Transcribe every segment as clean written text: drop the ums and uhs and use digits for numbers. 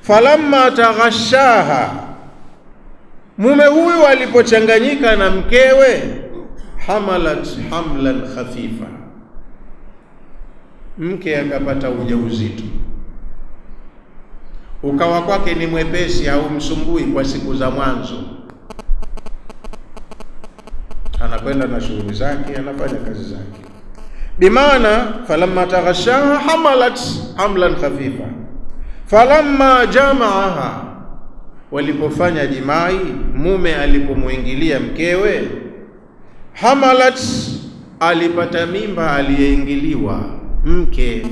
falamma taghashaha, mume huyu alipochanganyika na mkewe, hamalat hamlan khafifa, mke akapata ujauzito, ukawa kwake ni mwepesi au msumbui kwa siku za mwanzo, anakwenda na shughuli zake, anafanya kazi zake. Bimaana falamma taghashaha hamalat hamlan khafifa, falamma jamaaha, walipofanya jimai, mume alipomuingilia mkewe, hamalat, alipata mimba aliyeingiliwa mke,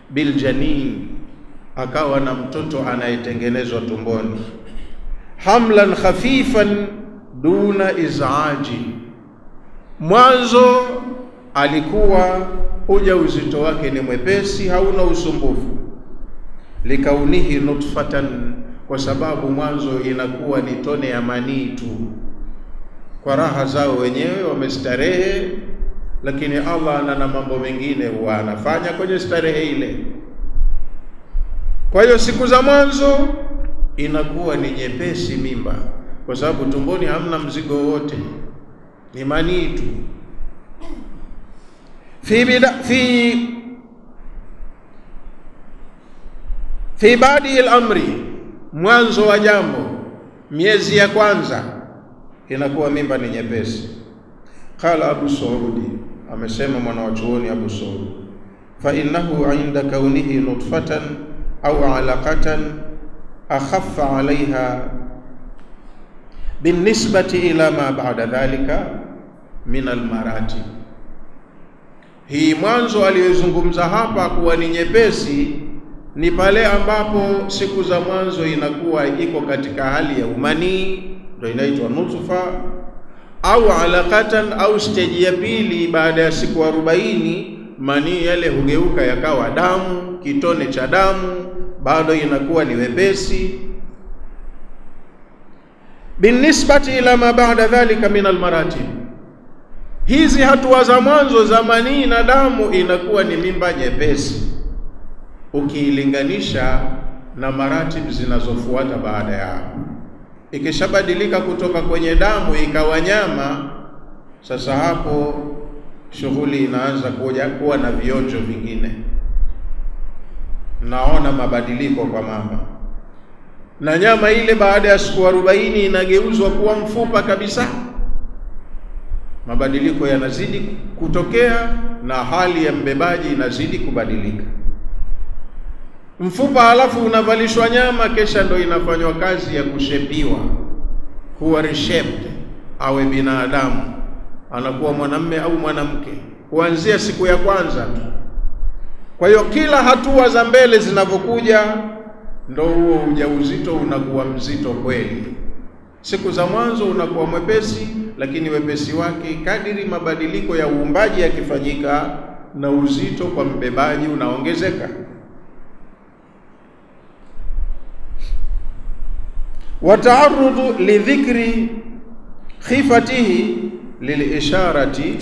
biljanin, akawa na mtoto anayetengenezwa tumboni, hamlan khafifan duna izaji, mwanzo alikuwa ujauzito wake ni mwepesi, hauna usumbufu, likaunihi nutfatan, kwa sababu mwanzo inakuwa ni tone ya manii tu, kwa raha zao wenyewe wamestarehe, lakini Allah ana mambo mengine huwa anafanya kwenye starehe ile. Kwa hiyo siku za mwanzo inakuwa ni nyepesi mimba, kwa sababu tumboni hamna mzigo wote, ni manii tu. fi badi al-amri, mwanzo wa jambo, miezi ya kwanza inakuwa mimba ni nyepesi. Qala Abu Saudi, amesema mwanachuoni Abu Saudi, fa innahu inda kaunihi nutfatan au alaqatan akhaffa alaiha binisbati ila ma ba'da dhalika min almaratib. Hii mwanzo aliyozungumza hapa kuwa ni nyepesi ni pale ambapo siku za mwanzo inakuwa iko katika hali ya umanii, ndio inaitwa nutfa, au alaqatan, au stage ya pili baada ya siku 40 manii yale hugeuka yakawa damu, kitone cha damu, bado inakuwa ni wepesi. Binisbati ila ma ba'da dhalika min almaratib, hizi hatua za mwanzo za manii na damu inakuwa ni mimba nyepesi ukiilinganisha na maratib zinazofuata baada ya hapo. Ikishabadilika kutoka kwenye damu ikawa nyama, sasa hapo shughuli inaanza kuwa na vionjo vingine, naona mabadiliko kwa mama, na nyama ile baada ya siku 40 inageuzwa kuwa mfupa kabisa. Mabadiliko yanazidi kutokea na hali ya mbebaji inazidi kubadilika. Mfupa halafu unavalishwa nyama, kesha ndo inafanywa kazi ya kushepiwa, kuwa reshaped, awe binadamu, anakuwa mwanamume au mwanamke kuanzia siku ya kwanza tu. Kwa hiyo kila hatua za mbele zinavyokuja ndo huo ujauzito unakuwa mzito kweli. Siku za mwanzo unakuwa mwepesi, lakini wepesi wake kadiri mabadiliko ya uumbaji yakifanyika na uzito kwa mbebaji unaongezeka. Wata'arrudu lidhikri khifatihi lilisharati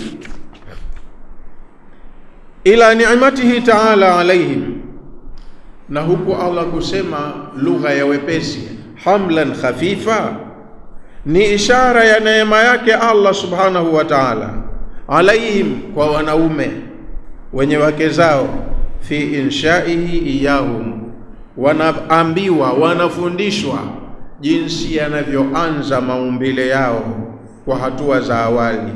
ila ni'matihi ta'ala alayhim, na huku Allah kusema lugha ya wepesi hamlan khafifa ni ishara ya neema yake Allah subhanahu wa ta'ala alaihim, kwa wanaume wenye wake zao, fi inshaihi iyahum, wanaambiwa, wanafundishwa jinsi yanavyoanza maumbile yao kwa hatua za awali.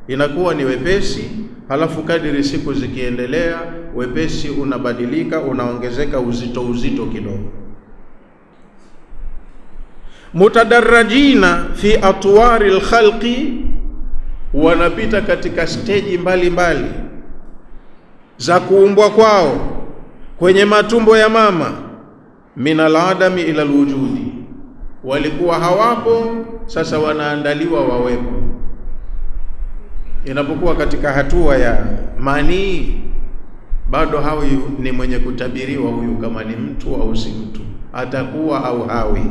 Inakuwa ni wepesi, halafu kadiri siku zikiendelea wepesi unabadilika, unaongezeka uzito kidogo. Mutadarrajina fi atwari alkhalqi, wanapita katika stage mbalimbali za kuumbwa kwao kwenye matumbo ya mama, min aladami ila alwujudi, walikuwa hawapo, sasa wanaandaliwa wawepo. Inapokuwa katika hatua ya manii, bado huyu ni mwenye kutabiriwa, huyu kama ni mtu au si mtu, atakuwa au hawi.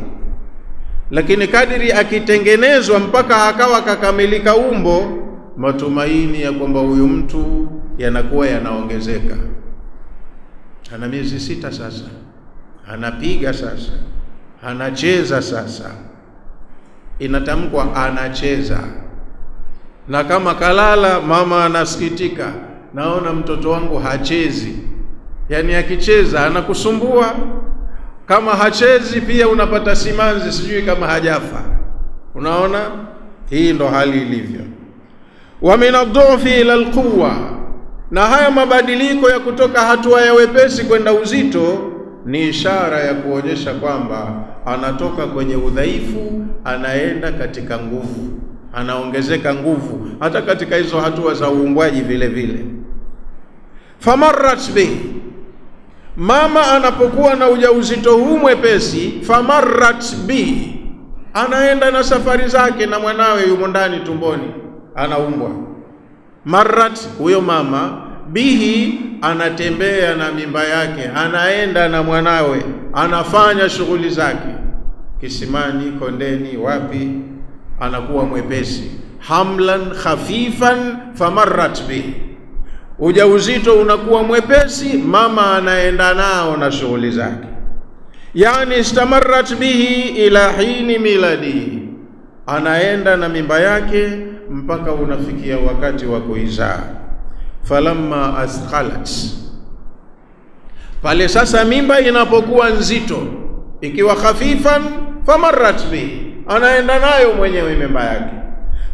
Lakini kadiri akitengenezwa mpaka akawa kakamilika umbo, matumaini ya kwamba huyu mtu yanakuwa yanaongezeka. Ana miezi 6 sasa, anapiga sasa, anacheza sasa, inatamkwa anacheza. Na kama kalala, mama anasikitika, naona mtoto wangu hachezi. Yani akicheza anakusumbua, kama hachezi pia unapata simanzi, sijui kama hajafa. Unaona, hii ndo hali ilivyo. Wa min ad-du'fi ila al-quwwa, na haya mabadiliko ya kutoka hatua ya wepesi kwenda uzito ni ishara ya kuonyesha kwamba anatoka kwenye udhaifu anaenda katika nguvu, anaongezeka nguvu hata katika hizo hatua za uumbwaji vile vile. Famarrat bi, mama anapokuwa na ujauzito huu mwepesi, famarrat bi, anaenda na safari zake na mwanawe yumo ndani tumboni anaumbwa. Marrat, huyo mama, bihi, anatembea na mimba yake, anaenda na mwanawe, anafanya shughuli zake kisimani, kondeni, wapi, anakuwa mwepesi. Hamlan khafifan famarrat bihi, ujauzito unakuwa mwepesi, mama anaenda nao na shughuli zake. Yani istamarrat bihi ila hini miladihi, anaenda na mimba yake mpaka unafikia wakati wa kuizaa. Falamma athqalat, pale sasa mimba inapokuwa nzito, ikiwa khafifan famarrat bihi, anaenda nayo mwenyewe mimba yake.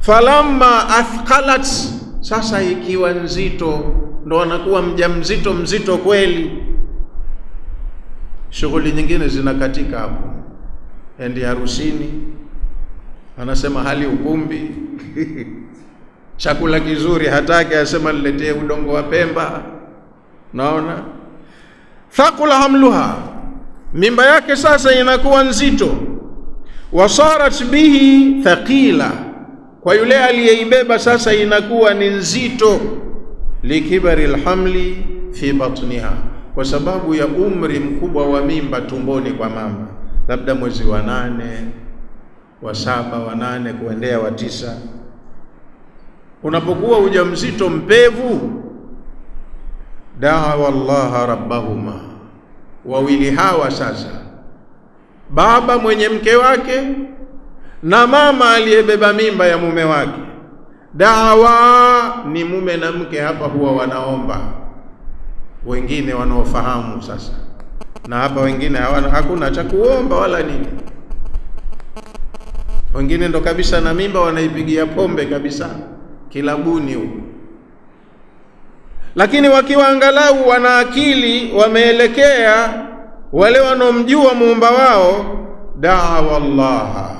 Falamma athqalat, sasa ikiwa nzito, ndo anakuwa mjamzito, mzito kweli. Shughuli nyingine zinakatika hapo. Endi harusini, anasema hali ukumbi chakula kizuri hataki, asema niletee udongo wa Pemba. Naona thaqula hamluha, mimba yake sasa inakuwa nzito. Wasarat bihi thaqila, kwa yule aliyeibeba sasa inakuwa ni nzito. Likibari alhamli fi batniha, kwa sababu ya umri mkubwa wa mimba tumboni kwa mama, labda mwezi wa 8, wa 7, wa 8 kuendea wa 9. Unapokuwa ujauzito mpevu, daa wallaha rabbahuma, wawili hawa sasa, baba mwenye mke wake na mama aliyebeba mimba ya mume wake. Dawa ni mume na mke hapa huwa wanaomba, wengine wanaofahamu sasa, na hapa wengine hakuna cha kuomba wala nini. Wengine ndo kabisa na mimba wanaipigia pombe kabisa kilabuni huko. Lakini wakiwa angalau wana akili, wameelekea, wale wanomjua muumba wao, daa wallaha,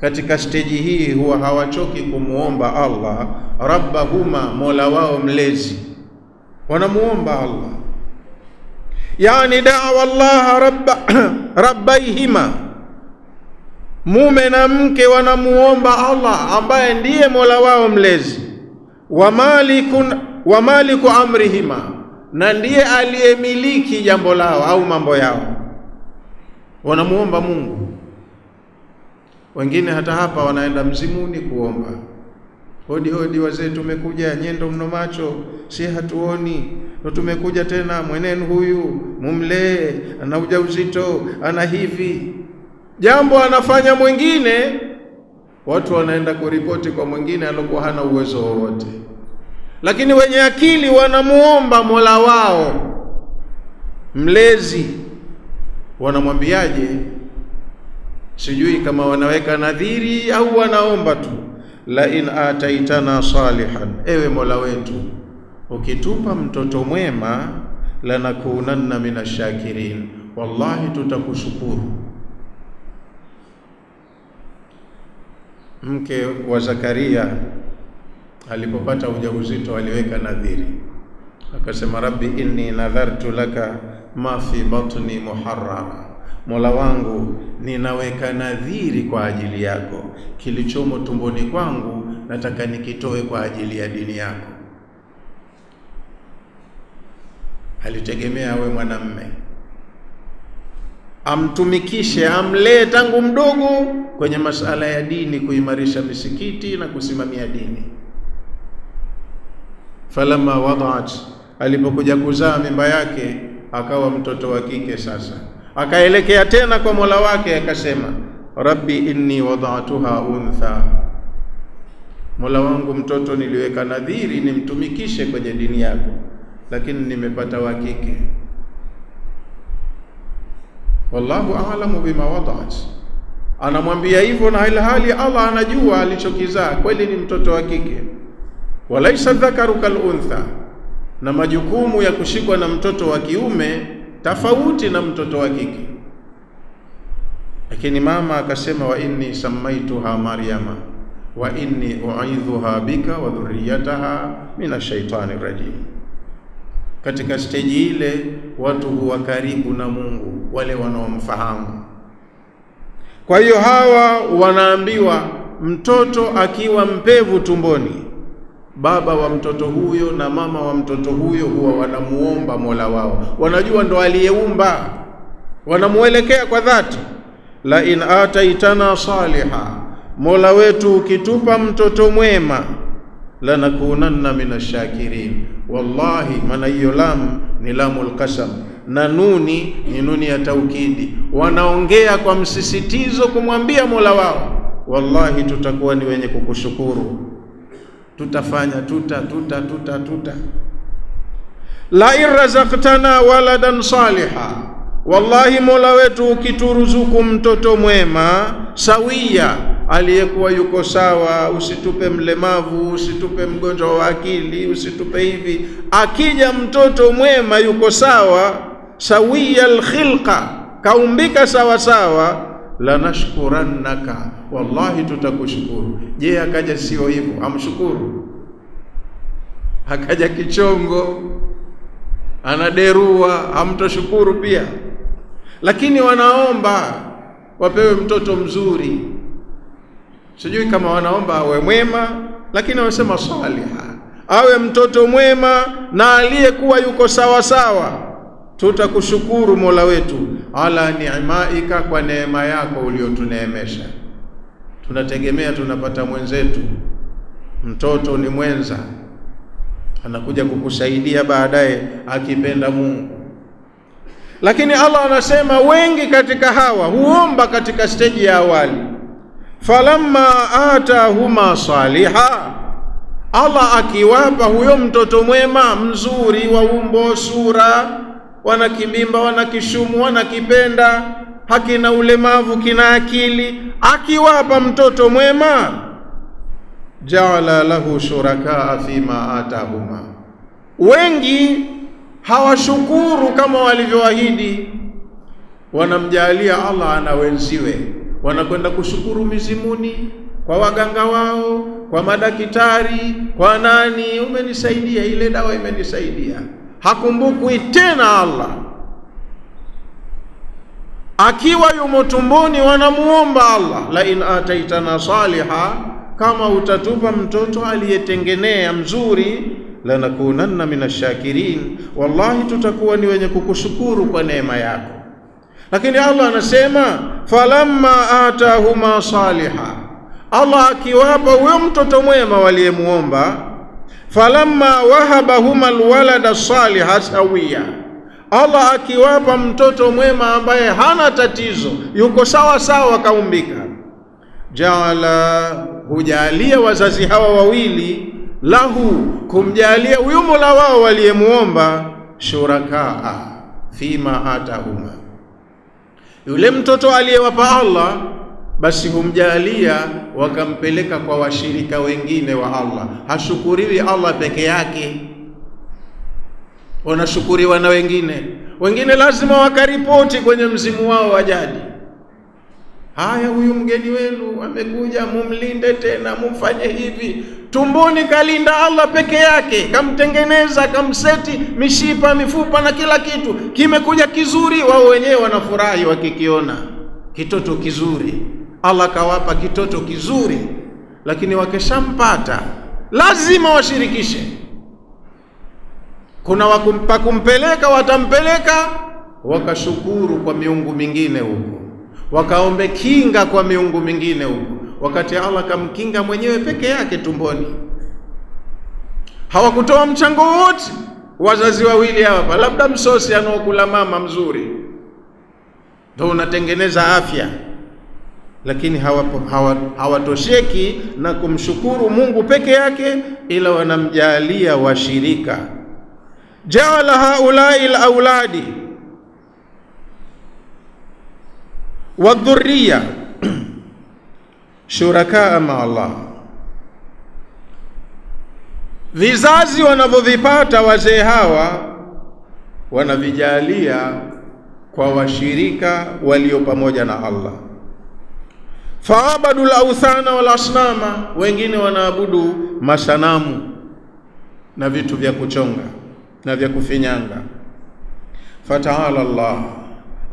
katika stage hii huwa hawachoki kumuomba Allah rabbahuma, mola wao mlezi, wanamuomba Allah. Yani daa wallaha rabbaihima, mume na mke wanamuomba Allah ambaye ndiye mola wao mlezi. Wa maliku amrihima, na ndiye aliyemiliki jambo lao au mambo yao, wanamuomba Mungu. Wengine hata hapa wanaenda mzimuni kuomba, hodi hodi wazee, tumekuja nyendo mno macho, si hatuoni, ndo tumekuja tena, mwenenu huyu mumlee, ana ujauzito, ana hivi. Jambo anafanya mwingine, watu wanaenda kuripoti kwa mwingine alikuwa hana uwezo wowote. Lakini wenye akili wanamuomba mola wao mlezi. Wanamwambiaje? Sijui kama wanaweka nadhiri au wanaomba tu. La in ataitana salihan, ewe mola wetu, ukitupa mtoto mwema, lanakunanna minashakirin, wallahi tutakushukuru. Mke wa Zakaria alipopata ujauzito aliweka nadhiri, akasema rabbi inni nadhartu laka ma fi batni muharrama, mola wangu ninaweka nadhiri kwa ajili yako, kilichomo tumboni kwangu nataka nikitoe kwa ajili ya dini yako. Alitegemea awe mwanamme, amtumikishe, amlee tangu mdogo kwenye masala ya dini, kuimarisha misikiti na kusimamia dini. Falamma wada'at, alipokuja kuzaa mimba yake akawa mtoto wa kike sasa. Akaelekea tena kwa Mola wake akasema, rabbi inni wada'tuha untha, Mola wangu mtoto niliweka nadhiri nimtumikishe kwenye dini yako, lakini nimepata wa kike. Wallahu a'lamu bima wada'at. Anamwambia hivyo na hali Allah anajua alichokizaa kweli ni mtoto wa kike. Walaisa dhakaru kal untha, na majukumu ya kushikwa na mtoto wa kiume tofauti na mtoto wa kike. Lakini mama akasema, wa inni samaituha Maryama wa inni u'idhuha bika wa dhurriyataha minash shaitani rajim. Katika stage ile watu huwa karibu na Mungu, wale wanaomfahamu. Kwa hiyo hawa wanaambiwa mtoto akiwa mpevu tumboni, baba wa mtoto huyo na mama wa mtoto huyo huwa wanamuomba Mola wao, wanajua ndo aliyeumba, wanamuelekea kwa dhati. La in ataitana saliha, Mola wetu ukitupa mtoto mwema, lanakunanna minashakirin. Wallahi, maana hiyo lam ni lamul qasam na nuni ni nuni ya taukidi. Wanaongea kwa msisitizo kumwambia Mola wao, wallahi tutakuwa ni wenye kukushukuru, tutafanya tuta. La irrazaqtana waladan saliha, wallahi Mola wetu ukituruzuku mtoto mwema sawia, aliyekuwa yuko sawa, usitupe mlemavu, usitupe mgonjwa wa akili, usitupe hivi. Akija mtoto mwema yuko sawa, sawia alkhilqa, kaumbika sawa sawa, lanashkurannaka, wallahi tutakushukuru. Je, akaja sio hivyo amshukuru? Akaja kichongo anaderua, hamtoshukuru pia? Lakini wanaomba wapewe mtoto mzuri. Sijui kama wanaomba awe mwema, lakini wanasema saliha, awe mtoto mwema na aliyekuwa yuko sawa sawa. Tutakushukuru Mola wetu ala ni'maika, kwa neema yako uliotuneemesha. Tunategemea tunapata mwenzetu, mtoto ni mwenza, anakuja kukusaidia baadaye akipenda Mungu. Lakini Allah anasema wengi katika hawa huomba katika stage ya awali. Falamma atahuma saliha, Allah akiwapa huyo mtoto mwema mzuri wa umbo, sura, wanakibimba, wanakishumu, wanakipenda, hakina ulemavu, kina akili, akiwapa mtoto mwema, ja'ala lahu shurakaa fima atahuma. Wengi hawashukuru kama walivyoahidi, wanamjalia Allah ana wenziwe, wanakwenda kushukuru mizimuni, kwa waganga wao, kwa madaktari, kwa nani, umenisaidia, ile dawa imenisaidia. Hakumbukwi tena Allah. Akiwa yumo tumboni wanamuomba Allah, la in ataitana saliha, kama utatupa mtoto aliyetengenea mzuri, lanakunanna minashakirin, wallahi tutakuwa ni wenye kukushukuru kwa neema yako. Lakini Allah anasema falamma atahuma saliha, Allah akiwapa huyo mtoto mwema waliyemuomba, falamma wahabahuma alwalada saliha sawiya, Allah akiwapa mtoto mwema ambaye hana tatizo, yuko sawa sawa kaumbika, jaala, hujalia wazazi hawa wawili, lahu, kumjalia huyo Mola wao waliyemuomba, shurakaa fima atahuma, yule mtoto aliyewapa Allah basi humjalia wakampeleka kwa washirika wengine wa Allah. Hashukuriwi Allah peke yake, wanashukuriwa na wengine. Wengine lazima wakaripoti kwenye mzimu wao wa jadi, haya, huyu mgeni wenu amekuja, mumlinde tena, mumfanye hivi. Tumboni kalinda Allah peke yake, kamtengeneza, kamseti mishipa, mifupa na kila kitu, kimekuja kizuri. Wao wenyewe wanafurahi wakikiona kitoto kizuri. Allah kawapa kitoto kizuri, lakini wakeshampata lazima washirikishe. Kuna wakumpa kumpeleka, watampeleka wakashukuru kwa miungu mingine huko, wakaombe kinga kwa miungu mingine huko, wakati Allah kamkinga mwenyewe peke yake tumboni. Hawakutoa mchango wote wazazi wawili hapa, labda msosi anaokula mama mzuri, ndio unatengeneza afya, lakini hawatosheki na kumshukuru Mungu peke yake, ila wanamjalia washirika. Jaala haulai alauladi wadhurriya shurakaa ma Allah, vizazi wanavyovipata wazee hawa wanavijalia kwa washirika walio pamoja na Allah. Faabadul awthana wal asnama, wengine wanaabudu masanamu na vitu vya kuchonga na vya kufinyanga. Fataala Allah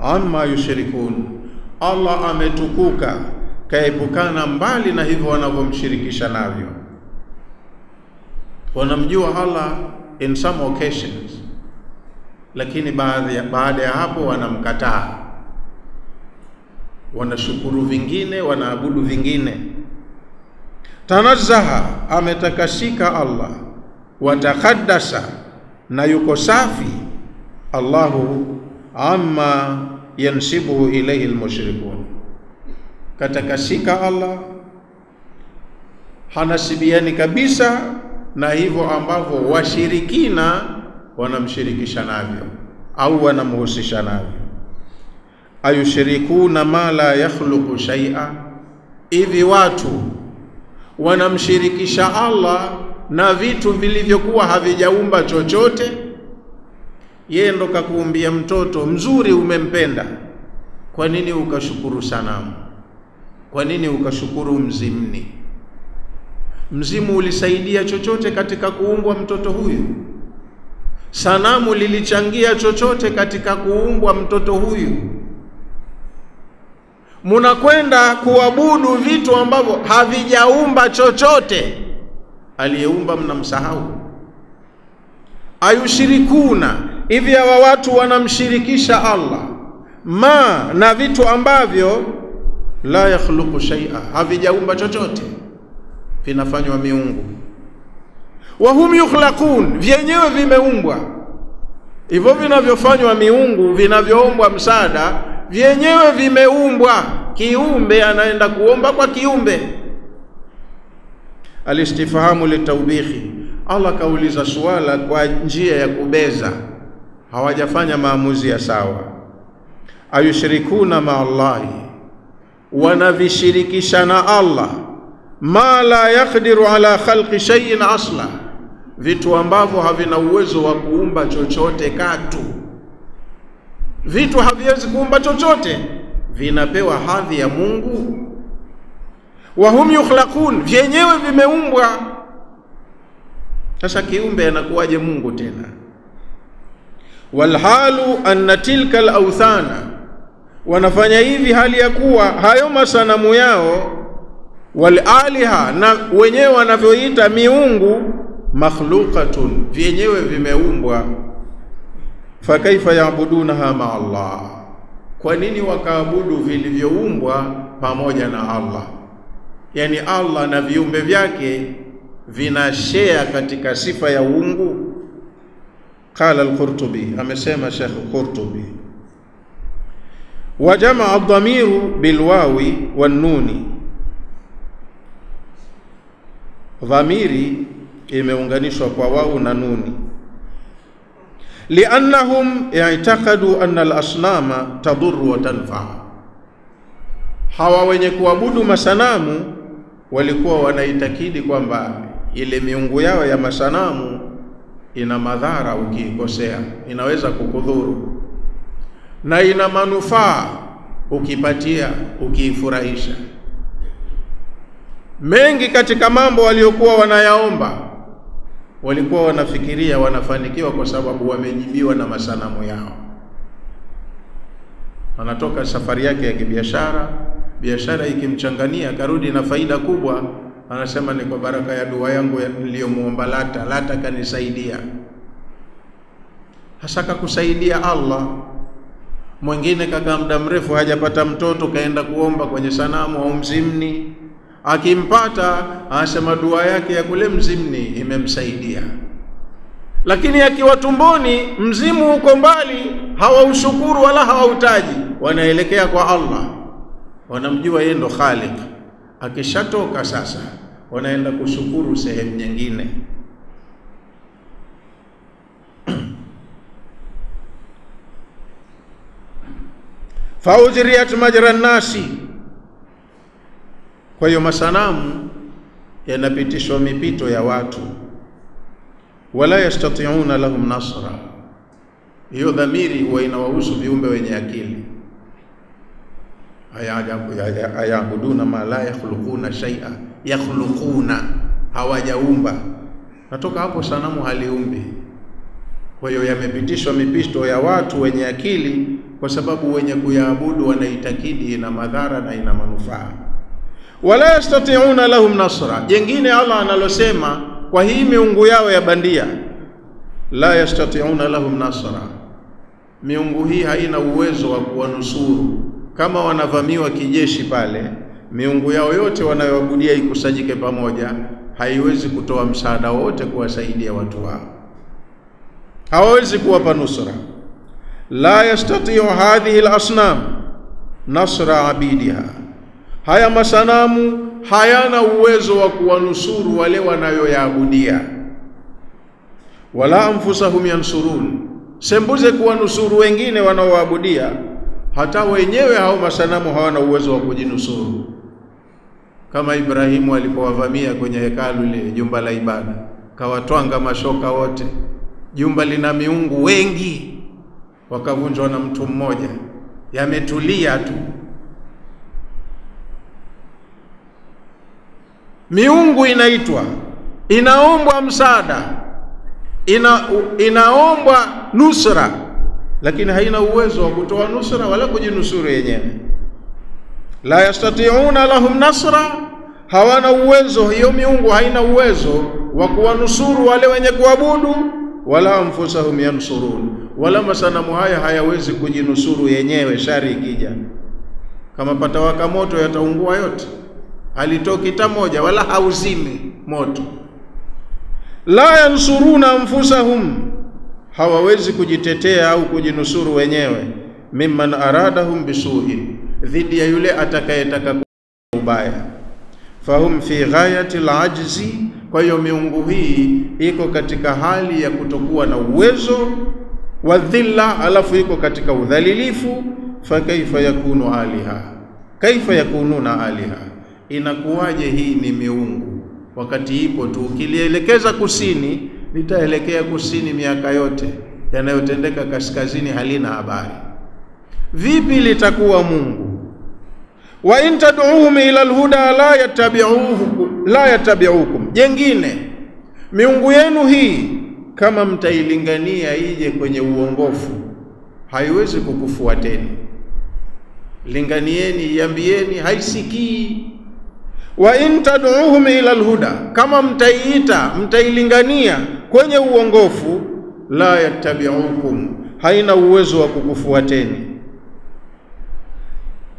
amma yushrikun, Allah ametukuka kaepukana mbali na hivyo wanavyomshirikisha navyo. Wanamjua Allah in some occasions, lakini baada ya hapo wanamkataa, wanashukuru vingine, wanaabudu vingine. Tanazzaha, ametakasika Allah, watakhaddasa, na yuko safi Allahu amma yansibuhu ilayhi almushrikun, katakasika Allah, hanasibiani kabisa na hivyo ambavyo washirikina wanamshirikisha navyo au wanamhusisha navyo. Ayushirikuna ma la yakhluqu shay'a, hivi watu wanamshirikisha Allah na vitu vilivyokuwa havijaumba chochote. Yeye ndo kakuumbia mtoto mzuri, umempenda, kwa nini ukashukuru sanamu? Kwa nini ukashukuru mzimni? Mzimu ulisaidia chochote katika kuumbwa mtoto huyu? Sanamu lilichangia chochote katika kuumbwa mtoto huyu? Munakwenda kuabudu vitu ambavyo havijaumba chochote, aliyeumba mnamsahau. Ayushirikuna, hivi hawa watu wanamshirikisha Allah ma, na vitu ambavyo la yakhluqu shay'a, havijaumba chochote, vinafanywa miungu. Wa hum yukhlaqun, vyenyewe vimeumbwa. Hivyo vinavyofanywa miungu, vinavyoombwa msaada, vyenyewe vimeumbwa. Kiumbe anaenda kuomba kwa kiumbe. Alistifahamu litawbihi, Allah kauliza swala kwa njia ya kubeza, hawajafanya maamuzi ya sawa. Ayushirikuna ma Allahi, wanavishirikisha na Allah ma la yaqdiru ala khalqi shay'in asla, vitu ambavyo havina uwezo wa kuumba chochote katu. Vitu haviwezi kuumba chochote, vinapewa hadhi ya Mungu. Wa hum yukhlaqun, vyenyewe vimeumbwa. Sasa kiumbe anakuwaje Mungu tena? Walhalu anna tilka al-awthana, wanafanya hivi hali ya kuwa hayo masanamu yao, wal aliha, na wenyewe wanavyoita miungu, makhluqatun, vyenyewe vimeumbwa. Fa kaifa yaabudunaha ma Allah, kwa nini wakaabudu vilivyoumbwa pamoja na Allah? Yani Allah na viumbe vyake vina share katika sifa ya uungu. Qala al-Qurtubi, amesema Sheikh al-Qurtubi, wa jamaa ad-dhamiru bilwawi wan-nuni, dhamiri imeunganishwa kwa wau na nuni. Liannahum i'taqadu anna al-asnama tadurru wa tanfa, hawa wenye kuabudu masanamu walikuwa wanaitakidi kwamba ile miungu yao ya masanamu ina madhara, ukiikosea inaweza kukudhuru, na ina manufaa ukipatia, ukiifurahisha. Mengi katika mambo waliokuwa wanayaomba walikuwa wanafikiria wanafanikiwa kwa sababu wamejibiwa na masanamu yao. Anatoka safari yake ya kibiashara, biashara ikimchangania karudi na faida kubwa, anasema ni kwa baraka ya dua yangu niliyomuomba Lata kanisaidia. Hasa kakusaidia Allah. Mwingine kaka muda mrefu hajapata mtoto, kaenda kuomba kwenye sanamu au mzimni, akimpata anasema dua yake ya kule mzimni imemsaidia. Lakini akiwa tumboni, mzimu uko mbali, hawaushukuru wala hawautaji. wanaelekea kwa Allah, wanamjua yeye ndo Khaliq. Akishatoka sasa wanaenda kushukuru sehemu nyingine. Faujriyat majra nasi, kwa hiyo masanamu yanapitishwa mipito ya watu. Wala yastati'una lahum nasra, hiyo dhamiri huwa inawahusu viumbe wenye akili. Ayabuduna ma la yakhluquna shay'a, yakhluquna, hawajaumba. Natoka hapo sanamu haliumbi. Kwa hiyo yamepitishwa mipito ya watu wenye akili, kwa sababu wenye kuyaabudu wanaitakidi ina madhara na ina manufaa. Wala yastati'una lahum nasra, jengine Allah analosema kwa hii miungu yao ya bandia, la yastati'una lahum nasra, miungu hii haina uwezo wa kuwanusuru. Kama wanavamiwa kijeshi pale, miungu yao yote wanayoabudia ikusanyike pamoja, haiwezi kutoa msaada wote kuwasaidia watu wao, hawawezi kuwapa nusra. La yastati'u hadhihi al-asnam nasra abidiha, haya masanamu hayana uwezo wa kuwanusuru wale wanayoyaabudia. Wala anfusahum yansurun, sembuze kuwanusuru wengine wanaoabudia, hata wenyewe hao masanamu hawana uwezo wa kujinusuru. Kama Ibrahimu alipowavamia kwenye hekalu ile, jumba la ibada, kawatwanga mashoka wote, jumba lina miungu wengi, wakavunjwa na mtu mmoja, yametulia tu. Miungu inaitwa, inaombwa msaada, inaombwa nusra, lakini haina uwezo wa kutoa nusra wala kujinusuru yenyewe. La yastati'una lahum nasra, hawana uwezo, hiyo miungu haina uwezo wa kuwanusuru wale wenye kuabudu. Wala anfusahum yansurun, wala masanamu haya hayawezi kujinusuru yenyewe shari ikija. Kama patawaka moto yataungua yote, halitoki ta moja wala hauzimi moto. La yansuruna anfusahum, hawawezi kujitetea au kujinusuru wenyewe. Mimman aradahum bisuhi, dhidi ya yule atakayetaka ubaya. Fahum fi ghayati al-ajzi, kwa hiyo miungu hii iko katika hali ya kutokuwa na uwezo wa dhilla, alafu iko katika udhalilifu. Fa kaifa yakunu aliha, kaifa yakununa aliha, inakuwaje hii ni miungu wakati ipo tu? Ukilielekeza kusini litaelekea kusini miaka yote, yanayotendeka kaskazini halina habari. Vipi litakuwa Mungu? Wa in tad'uhum ila alhuda la yattabi'ukum, jengine miungu yenu hii kama mtailingania ije kwenye uongofu haiwezi kukufuateni. Linganieni, iambieni, haisikii. Wa in tad'uhum ila alhuda, kama mtailingania kwenye uongofu, la yattabi'ukum, haina uwezo wa kukufuateni.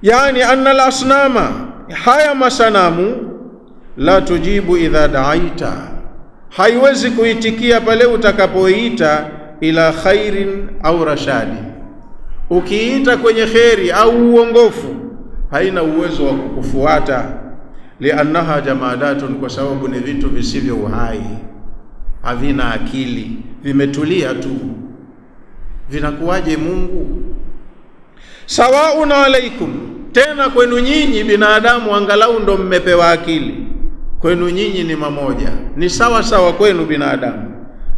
Yani anna al-asnama, haya masanamu, la tujibu idha da'aita, haiwezi kuitikia pale utakapoita, ila khairin au rashadi, ukiita kwenye khairi au uongofu haina uwezo wa kukufuata. Liannaha jamadatun, kwa sababu ni vitu visivyo uhai, havina akili, vimetulia tu. Vinakuwaje Mungu? Sawaun alaikum, tena kwenu nyinyi binadamu angalau ndo mmepewa akili, kwenu nyinyi ni mamoja, ni sawa sawa kwenu binadamu.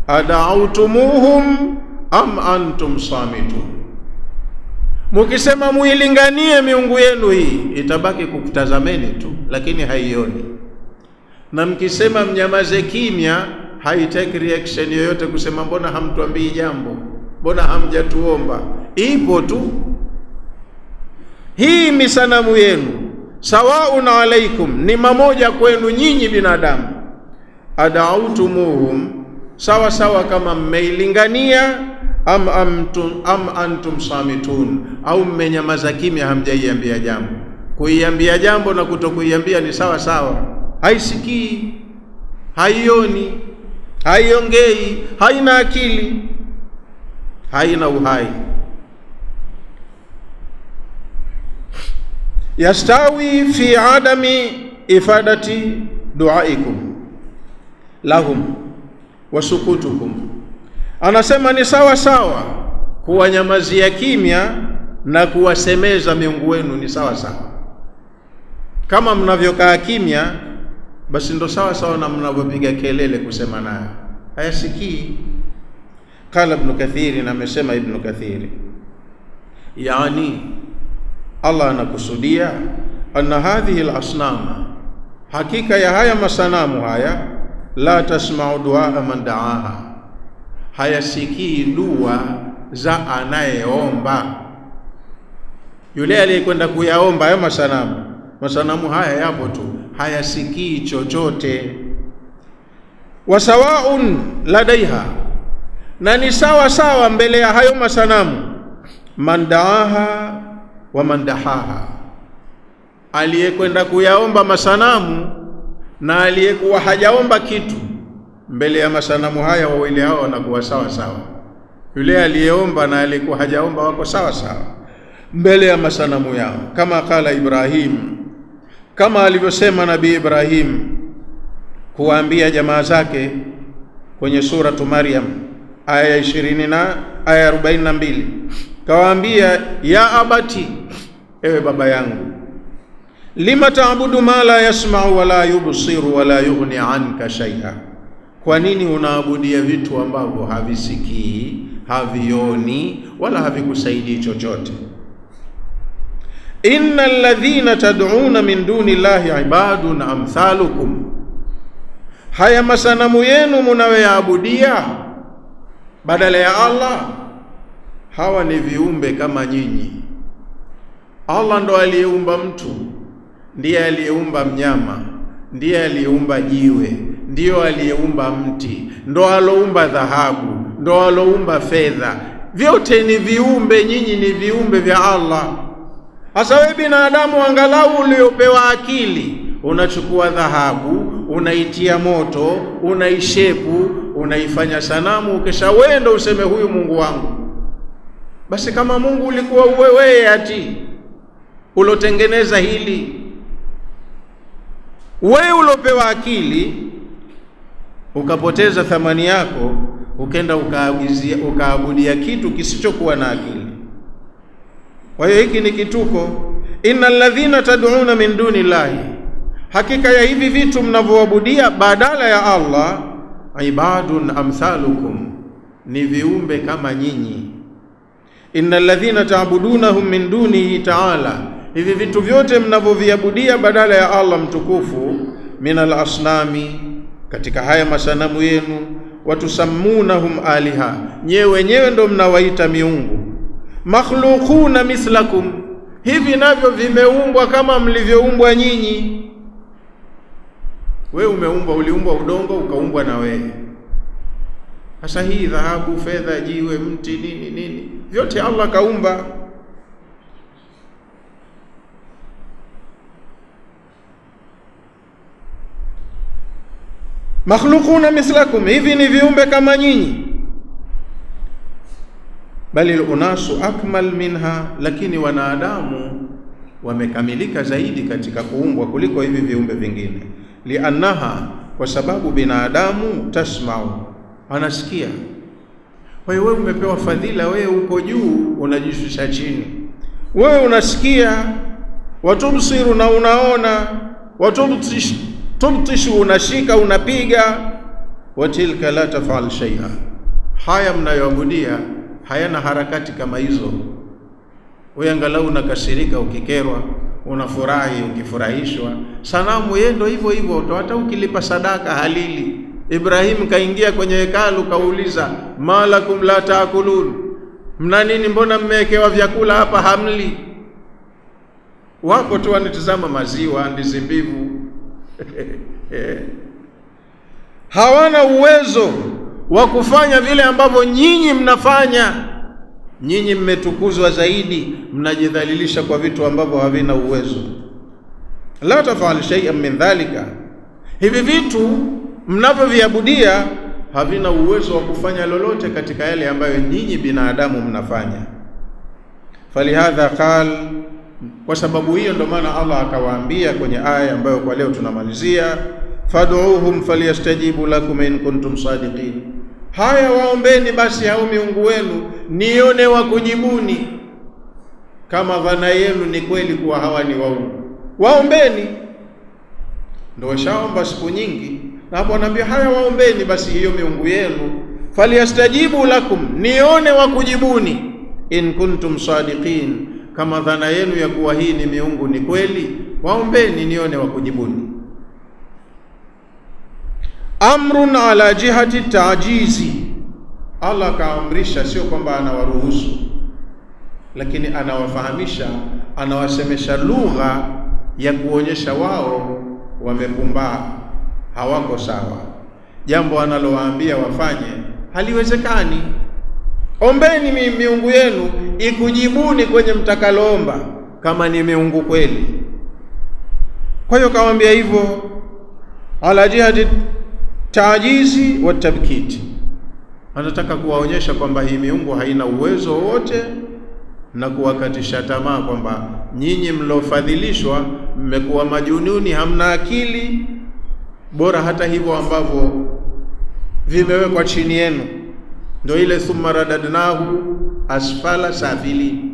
Ada'utumuhum am antum samitun, mukisema muilinganie miungu yenu hii itabaki kukutazameni tu, lakini haioni. Na mkisema mnyamaze kimya, haitaki reaction yoyote kusema mbona hamtuambii jambo, mbona hamjatuomba, ipo tu. Hii misanamu yenu sawaun alaikum, ni mamoja kwenu nyinyi binadamu. Ada'utumuhum, sawa sawa kama mmeilingania, am antum samitun, au mmenyamaza kimya, hamjaiambia jambo. Kuiambia jambo na kutokuiambia ni sawa sawa. Haisikii, haioni, haiongei, haina akili, haina uhai. yastawi fi adami ifadati duaikum lahum wa sukutukum, anasema ni sawa sawa kuwanyamazia kimya na kuwasemeza miungu wenu, ni sawa sawa. Kama mnavyokaa kimya, basi ndo sawa sawa na mnavyopiga kelele kusema naye, hayasikii. Qala Ibn Kathir, na amesema Ibn Kathir, yani Allah anakusudia anna hadhihi al-asnama, hakika ya haya masanamu haya, la tasma'u du'a man da'aha, hayasikii dua za anayeomba. Yule aliyekwenda kuyaomba hayo masanamu haya yapo tu, hayasikii chochote. Wasawaun ladaiha, na ni sawa sawa mbele ya hayo masanamu, man da'aha wa man dahaha, aliyekwenda kuyaomba masanamu na aliyekuwa hajaomba kitu, mbele ya masanamu haya wawili hao wanakuwa sawa sawa. Yule aliyeomba na aliyekuwa hajaomba wako sawa sawa mbele ya masanamu yao. Kama kala Ibrahim, kama alivyosema Nabii Ibrahim kuambia jamaa zake kwenye suratu Maryam aya 20 na aya 42, kawaambia ya abati, ewe baba yangu, lima ta'budu ma la yasma'u wa la yubsiru wa la yughni anka shay'a, kwa nini unaabudia vitu ambavyo havisikii, havioni wala havikusaidii chochote? Innal ladhina tad'una min duni llahi ibadun amthalukum, haya masanamu yenu mnayoyaabudia badala ya Allah, hawa ni viumbe kama nyinyi. Allah ndo aliyeumba mtu, ndiye aliyeumba mnyama, ndiye aliyeumba jiwe, ndiyo aliyeumba mti, ndo aloumba dhahabu, ndo aloumba fedha. Vyote ni viumbe, nyinyi ni viumbe vya Allah. Hasa wewe binadamu, angalau uliopewa akili, unachukua dhahabu, unaitia moto, unaishepu, unaifanya sanamu, kisha wewe ndo useme huyu Mungu wangu. Basi kama Mungu ulikuwa wewe ati ulotengeneza hili, wewe ulopewa akili ukapoteza thamani yako, ukenda ukaabudia kitu kisichokuwa na akili. Kwa hiyo hiki ni kituko. Innal ladhina tad'una min duni llahi, hakika ya hivi vitu mnavyoabudia badala ya Allah, ibadun amthalukum, ni viumbe kama nyinyi. Innal ladhina ta'budunahum min dunihi ta'ala, hivi vitu vyote mnavyoviabudia badala ya Allah mtukufu, minal asnami, katika haya masanamu yenu, watusammunahum aliha, nyewe wenyewe ndo mnawaita miungu. Makhluquna mithlakum, hivi navyo vimeumbwa kama mlivyoumbwa nyinyi. Wewe umeumbwa, uliumbwa udongo, ukaumbwa na wewe. Sasa hii dhahabu, fedha, jiwe, mti, nini vyote Allah kaumba. Makhluquna mithlakum, hivi ni viumbe kama nyinyi. Bali unasu akmal minha, lakini wanadamu wamekamilika zaidi katika kuumbwa kuliko hivi viumbe vingine. Liannaha, kwa sababu binadamu tasma'u, anasikia. Kwa hiyo wewe umepewa fadhila, wewe uko juu unajishusha chini. Wewe unasikia, watubsiru, na unaona, watubtishu, unashika, unapiga. Watilka la tafal shay'a, haya mnayoabudia hayana harakati kama hizo. Wewe angalau unakasirika ukikerwa, unafurahi ukifurahishwa. Sanamu yeye ndo hivyo hivyo, hata ukilipa sadaka halili. Ibrahim kaingia kwenye hekalu, kauliza malakum la taakulun, mna nini, mbona mmewekewa vyakula hapa hamli? Wako tu wanitazama maziwa, ndizi mbivu. Hawana uwezo wa kufanya vile ambavyo nyinyi mnafanya. Nyinyi mmetukuzwa zaidi, mnajidhalilisha kwa vitu ambavyo havina uwezo. La tafal shay'an min dhalika, hivi vitu mnavyoviabudia havina uwezo wa kufanya lolote katika yale ambayo nyinyi binadamu mnafanya. Falihadha qal, Kwa sababu hiyo ndio maana Allah akawaambia kwenye aya ambayo kwa leo tunamalizia, fad'uuhum falyastajibu lakum in kuntum sadiqin. Haya, waombeni basi hao miungu wenu nione wakujibuni, kama dhana yenu ni kweli kuwa hawa ni waungu. Waombeni. Ndio washaomba siku nyingi, na hapo anaambia haya, waombeni basi hiyo miungu yenu, falyastajibu lakum, nione wakujibuni, in kuntum sadiqin, kama dhana yenu ya kuwa hii ni miungu ni kweli, waombeni nione wakujibuni. Amrun ala jihati ta'jizi. Allah kaamrisha, sio kwamba anawaruhusu, lakini anawafahamisha, anawasemesha lugha ya kuonyesha wao wamepumbaa, hawako sawa. Jambo analowaambia wafanye haliwezekani. Ombeni miungu yenu ikujibuni kwenye mtakaloomba, kama ni miungu kweli. Kwa hiyo kawaambia hivyo, ala jihadi ta'jizi wa tabkiti. Anataka kuwaonyesha kwamba hii miungu haina uwezo wote, na kuwakatisha tamaa kwamba nyinyi mlofadhilishwa mmekuwa majununi, hamna akili, bora hata hivyo ambavyo vimewekwa chini yenu. Ndio ile thumma radadnahu asfala safilin.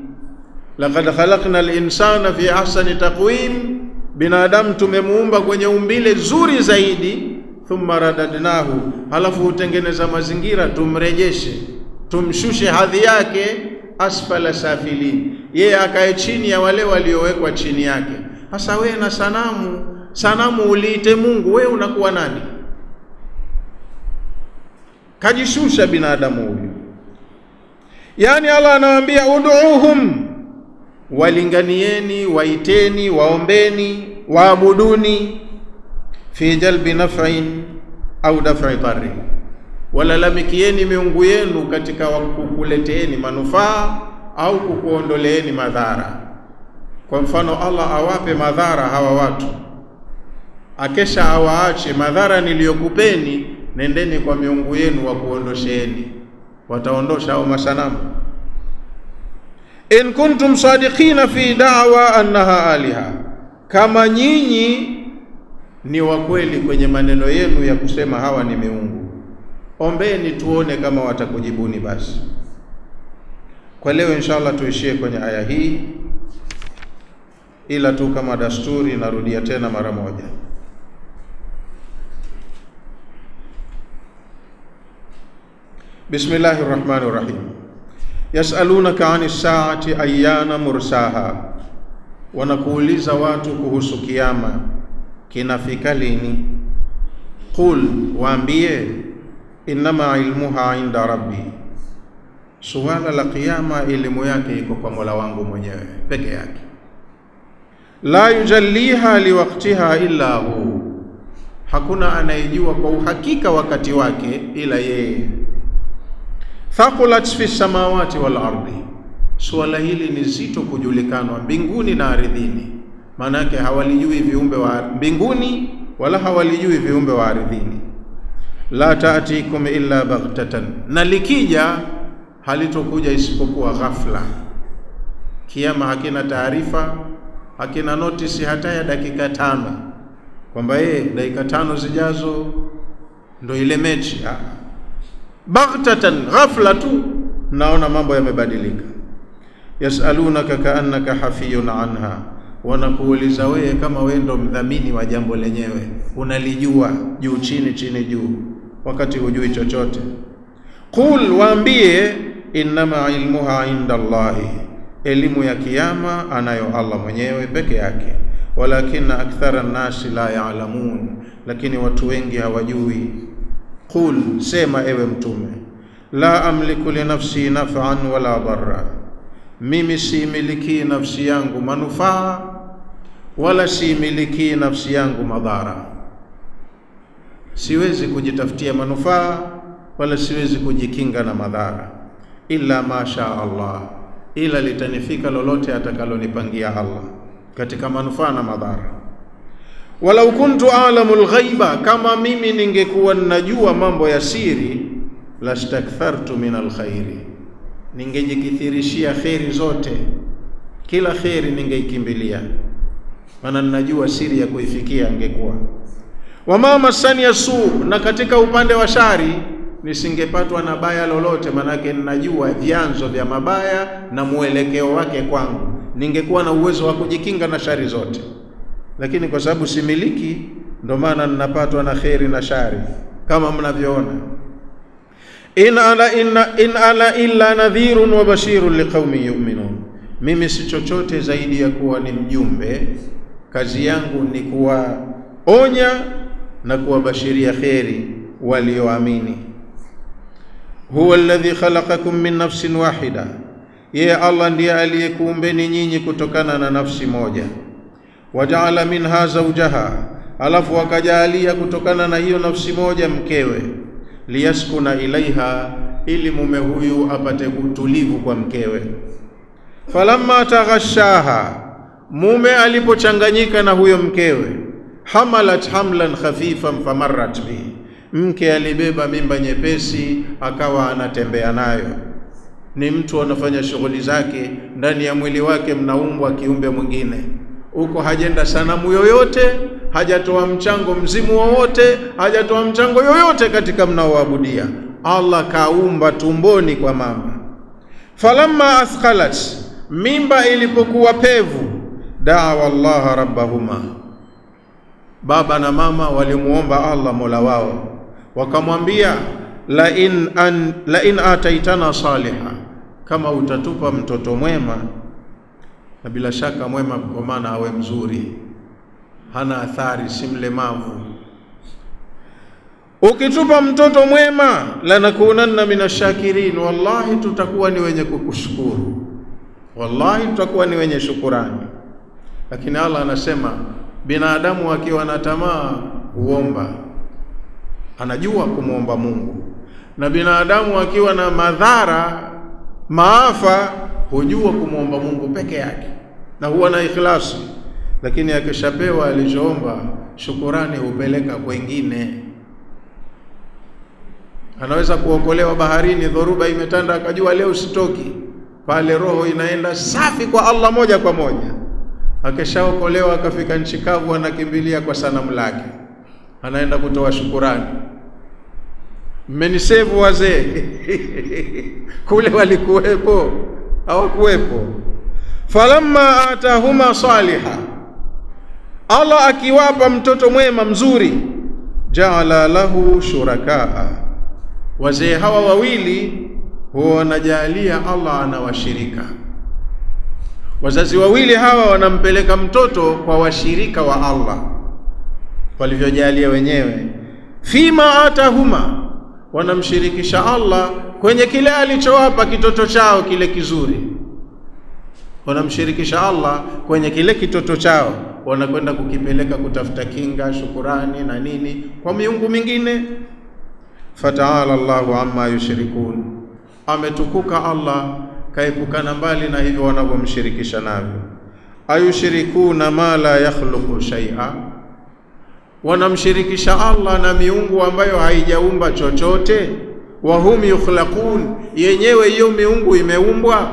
Laqad khalaqna al-insana fi ahsani taqwim, binadamu tumemuumba kwenye umbile zuri zaidi. Thumma radadnahu, halafu utengeneza mazingira tumrejeshe, tumshushe hadhi yake, asfala safilin, yeye akae chini ya wale waliowekwa chini yake. Sasa wewe na sanamu uliite Mungu, wewe unakuwa nani? Kajishusha binadamu huyu. Yani Allah anawaambia ud'uuhum, walinganieni, waiteni, waombeni, waabuduni, fi jalbi naf'in au daf'i darri, walalamikieni miungu yenu katika kukuleteeni manufaa au kukuondoleeni madhara. Kwa mfano, Allah awape madhara hawa watu, akesha awaache madhara niliyokupeni, nendeni kwa miungu yenu wa kuondosheeni. Wataondosha au masanamu? In kuntum sadiqina fi da'wa annaha aliha, kama nyinyi ni wa kweli kwenye maneno yenu ya kusema hawa ni miungu, ombeni tuone kama watakujibuni. Basi kwa leo inshallah tuishie kwenye aya hii, ila tu kama dasturi narudia tena mara moja. Bismillahir Rahmanir Rahim. Yas'alunaka 'anis saati ayyana mursaha, wanakuuliza watu kuhusu kiyama kinafika lini. Qul, waambie, innama ilmuha inda rabbi, suala la kiyama elimu yake iko kwa Mola wangu mwenyewe peke yake. La yujalliha liwaqtiha illa hu, hakuna anayejua kwa uhakika wakati wake ila yeye. Thaqulat fi samawati wal ardi, suala hili ni zito kujulikanwa mbinguni na ardhini. Maana yake hawalijui viumbe wa mbinguni wala hawalijui viumbe wa ardhini. La ta'tikum illa baghtatan, na likija halitokuja isipokuwa ghafla. Kiyama hakina taarifa, hakina notice hata ya dakika 5 kwamba dakika 5 zijazo ndo ile mechi. Baghtatan, ghafla tu naona mambo yamebadilika. Yasalunaka kaannaka hafiyun anha, wanakuuliza wewe kama wewe ndo mdhamini wa jambo lenyewe, unalijua juu chini chini juu, wakati hujui chochote. Qul, waambie, innama ilmuha inda Allahi, elimu ya kiyama anayo Allah mwenyewe peke yake. Walakinna akthara an-nasi la ya'lamun, lakini watu wengi hawajui. Qul, sema ewe mtume, la amliku li nafsi naf'an wala darra, mimi similiki nafsi yangu manufaa wala similiki nafsi yangu madhara. Siwezi kujitafutia manufaa wala siwezi kujikinga na madhara, illa masha Allah, ila litanifika lolote atakalonipangia Allah katika manufaa na madhara. Walau kuntu a'lamu al-ghaiba, kama mimi ningekuwa ninajua mambo ya siri, lastakthartu min al-khairi, ningejikithirishia khairi zote. kila kheri ningeikimbilia, maana ninajua siri ya kuifikia angekuwa. Wama masani yasu, na katika upande wa shari nisingepatwa na baya lolote, manake ninajua vyanzo vya mabaya na muelekeo wake kwangu, ningekuwa na uwezo wa kujikinga na shari zote. Lakini kwa sababu similiki, ndo maana ninapatwa na kheri na shari kama mnavyoona. In ana illa nadhirun wa bashirun liqaumin yu'minun, mimi si chochote zaidi ya kuwa ni mjumbe. Kazi yangu ni kuwaonya na kuwabashiria kheri walioamini. Huwa alladhi khalaqakum min nafsin wahida, yeye Allah ndiye aliyekuumbeni nyinyi kutokana na nafsi moja. Waja'ala minha zawjaha, alafu wakajalia kutokana na hiyo nafsi moja mkewe. Liyaskuna ilaiha, ili mume huyu apate utulivu kwa mkewe. Falamma taghashaha, mume alipochanganyika na huyo mkewe, hamalat hamlan khafifan famarrat bihi, mke alibeba mimba nyepesi akawa anatembea nayo. Ni mtu anafanya shughuli zake, ndani ya mwili wake mnaumbwa kiumbe mwingine. Huko hajenda sanamu yoyote, hajatoa mchango mzimu wowote, hajatoa mchango yoyote katika mnaoabudia. Allah kaumba tumboni kwa mama. Falamma athqalat, mimba ilipokuwa pevu, da'wa Allah rabbahuma, baba na mama walimuomba Allah mola wao, wakamwambia la in ataitana saliha, kama utatupa mtoto mwema, na bila shaka mwema kwa maana awe mzuri, hana athari, si mlemavu. Ukitupa mtoto mwema, lanakunanna minashakirin, wallahi tutakuwa ni wenye kukushukuru, wallahi tutakuwa ni wenye shukurani. Lakini Allah anasema binadamu akiwa na tamaa huomba, anajua kumuomba Mungu, na binadamu akiwa na madhara, maafa, hujua kumuomba Mungu peke yake na huwa na ikhlasi. Lakini akishapewa alichoomba, shukurani hupeleka kwengine. Anaweza kuokolewa baharini, dhoruba imetanda, akajua leo sitoki, pale roho inaenda safi kwa Allah moja kwa moja. Akishaokolewa akafika nchi kavu, anakimbilia kwa sanamu lake, anaenda kutoa shukurani. Mmenisevu wazee kule walikuwepo hawakuwepo. Falamma atahuma saliha, Allah akiwapa mtoto mwema mzuri, ja'ala lahu shurakaa, wazee hawa wawili huwa wanajalia Allah anawashirika. Wazazi wawili hawa wanampeleka mtoto kwa washirika wa Allah walivyojalia wenyewe. Fima atahuma, wanamshirikisha Allah kwenye kile alichowapa kitoto chao kile kizuri. Wanamshirikisha Allah kwenye kile kitoto chao, wanakwenda kukipeleka kutafuta kinga, shukurani na nini kwa miungu mingine. Fataala Allahu amma yushrikun, ametukuka Allah, kaepukana mbali na hivyo wanavyomshirikisha navyo. Ayushirikuna ma la yakhluqu shay'a, wanamshirikisha Allah na miungu ambayo haijaumba chochote. Wa hum yukhlaqun, yenyewe hiyo miungu imeumbwa.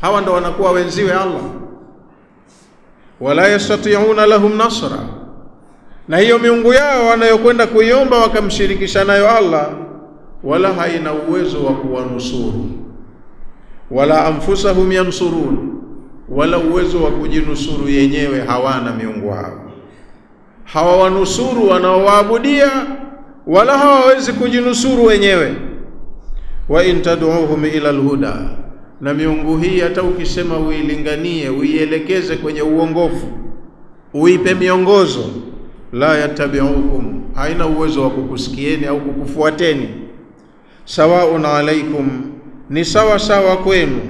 Hawa ndo wanakuwa wenziwe Allah. Wala yastati'una lahum nasra, na hiyo miungu yao wanayokwenda kuiomba wakamshirikisha nayo Allah, wala haina uwezo wa kuwanusuru. Wala anfusahum yansurun, wala uwezo wa kujinusuru yenyewe hawana miungu hao. Hawawanusuru wanaowaabudia, wala hawawezi kujinusuru wenyewe. Wa in tad'uhum ila alhuda, na miungu hii hata ukisema uilinganie, uielekeze kwenye uongofu, uipe miongozo, la yatabi'ukum, haina uwezo wa kukusikieni au kukufuateni. Sawaun alaikum, ni sawa sawa kwenu.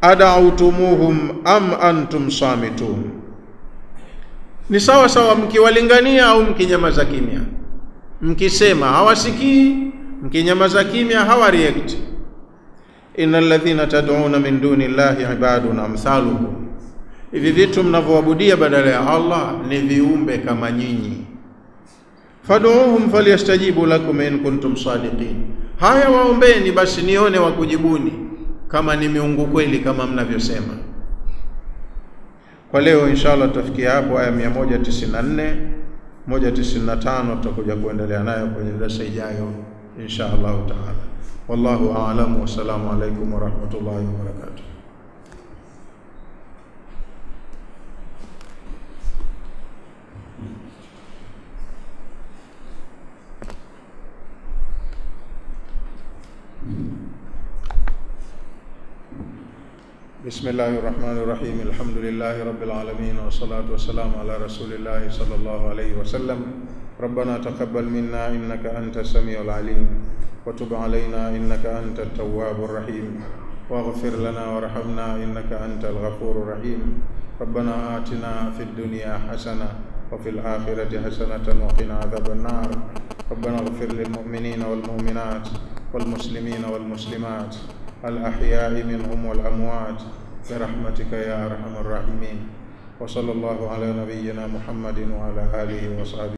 Ad'autumuhum am antum samitun, ni sawa sawa mkiwalingania au mkinyamaza kimya. Mkisema hawasikii, mkinyamaza kimya hawareact. Innal ladhina tad'una min duni llahi ibadun amthalukum, hivi vitu mnavyoabudia badala ya Allah ni viumbe kama nyinyi. Fad'uhum falyastajibu lakum in kuntum sadiqin, haya waombeni basi nione wakujibuni kama ni miungu kweli kama mnavyosema. Kwa leo inshallah tutafikia hapo aya 194, 195 tutakuja kuendelea nayo kwenye darasa ijayo inshallah taala. Wallahu a'lam, wa salamu alaykum wa rahmatullahi wa barakatuh. بسم الله الرحمن الرحيم. الحمد لله رب العالمين، والصلاة والسلام على رسول الله صلى الله عليه وسلم. ربنا تقبل منا إنك أنت السميع العليم، وتب علينا إنك أنت التواب الرحيم، واغفر لنا وارحمنا إنك أنت الغفور الرحيم. ربنا آتنا في الدنيا حسنة وفي الآخرة حسنة وقنا عذاب النار. ربنا اغفر للمؤمنين والمؤمنات والمسلمين والمسلمات الأحياء منهم والأموات برحمتك يا أرحم الراحمين. وصلى الله على نبينا محمد وعلى آله وصحبه